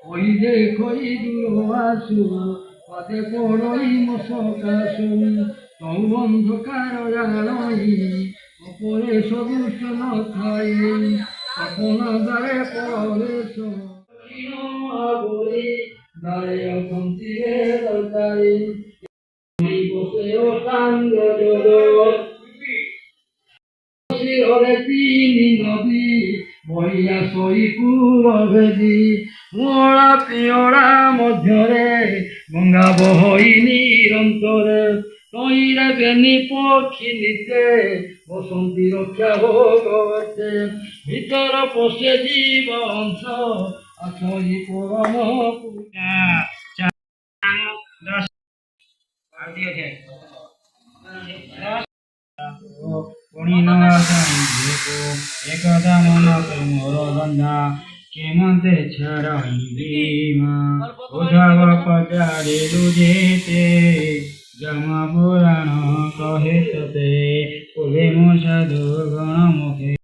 ওই দেখই দূর আসু পদে পড়ই মশকাশু তৌ অন্ধকার জানই ওপরে সদুষ নথাই তখন দ্বারে প্রবেশ দ্বারে অসন্তিরে দরকারি বসে ও কান্দ জগৎ তিনি নদী বহিয়া সইপুর ভেদি মোড়া পিয়ড়া ମଧ୍ୟରେ ଗଙ୍ଗା ବହଇ ନିରନ୍ତରେ ତଇରେ ବେନି ପକ୍ଷୀ ନିତେ ବସନ୍ତି ରକ୍ଷା ଭୋଗତେ ଭିତର ପଶେ ଜୀବ ଅଂଶ ଆସଇ ପରମ ପୂଜା एकदा मन मोर बंधा केमते छड़ीमा उधव पचारिलु जेते जमा पुराण कहे सते कुले मो साधु गण मुखे